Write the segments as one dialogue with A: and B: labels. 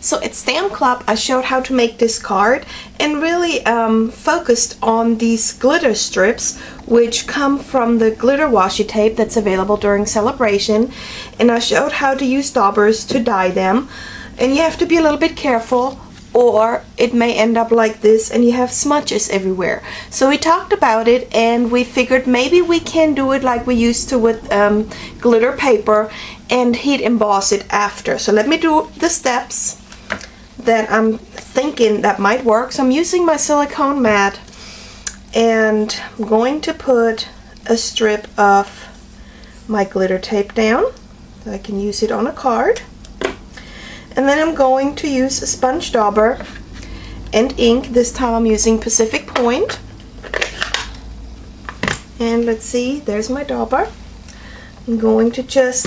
A: So at Stamp Club I showed how to make this card and really focused on these glitter strips which come from the glitter washi tape that's available during celebration, and I showed how to use daubers to dye them, and you have to be a little bit careful or it may end up like this and you have smudges everywhere. So we talked about it and we figured maybe we can do it like we used to with glitter paper and heat emboss it after. So let me do the steps that I'm thinking that might work. So I'm using my silicone mat and I'm going to put a strip of my glitter tape down so I can use it on a card. And then I'm going to use a sponge dauber and ink. This time I'm using Pacific Point. And let's see, there's my dauber. I'm going to just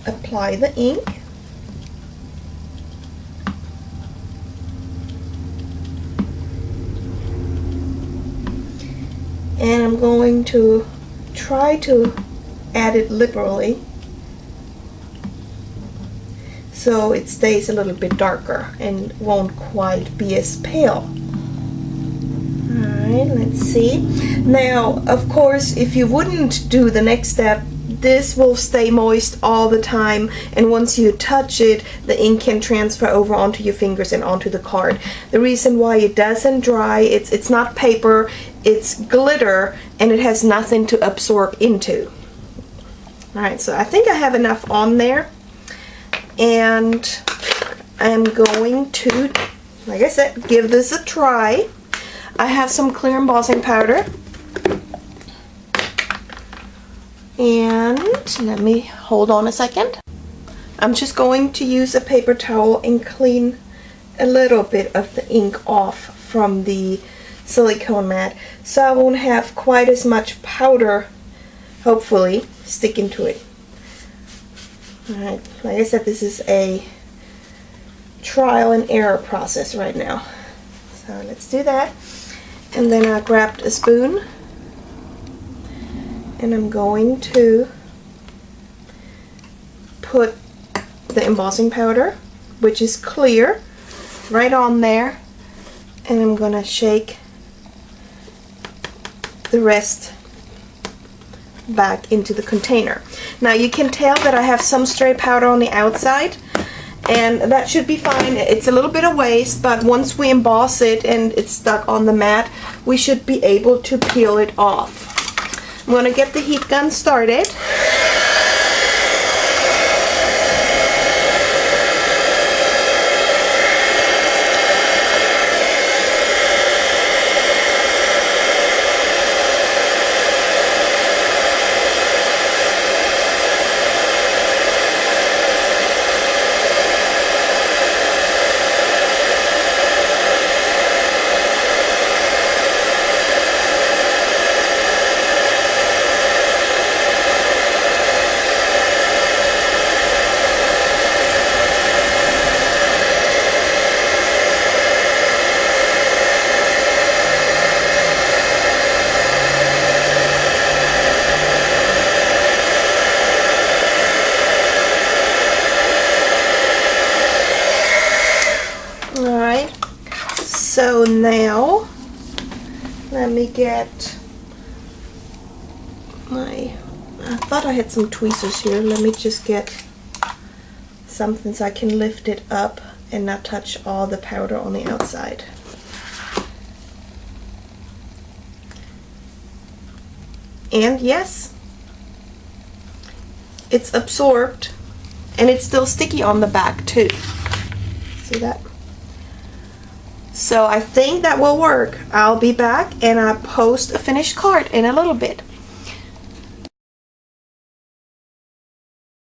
A: apply the ink. And I'm going to try to add it liberally so it stays a little bit darker and won't quite be as pale. Alright, let's see. Now, of course, if you wouldn't do the next step, this will stay moist all the time, and once you touch it, the ink can transfer over onto your fingers and onto the card. The reason why it doesn't dry, it's not paper, it's glitter, and it has nothing to absorb into. Alright, so I think I have enough on there. And I'm going to, like I said, give this a try. I have some clear embossing powder. And let me hold on a second. I'm just going to use a paper towel and clean a little bit of the ink off from the silicone mat so I won't have quite as much powder, hopefully, sticking to it. Alright, like I said, this is a trial and error process right now. So let's do that. And then I grabbed a spoon and I'm going to put the embossing powder, which is clear, right on there, and I'm going to shake the rest back into the container. Now you can tell that I have some stray powder on the outside, and that should be fine. It's a little bit of waste, but once we emboss it and it's stuck on the mat, we should be able to peel it off. I'm going to get the heat gun started. So now, let me get my, I thought I had some tweezers here. Let me just get something so I can lift it up and not touch all the powder on the outside. And yes, it's absorbed and it's still sticky on the back too. See that? So I think that will work. I'll be back and I'll post a finished card in a little bit.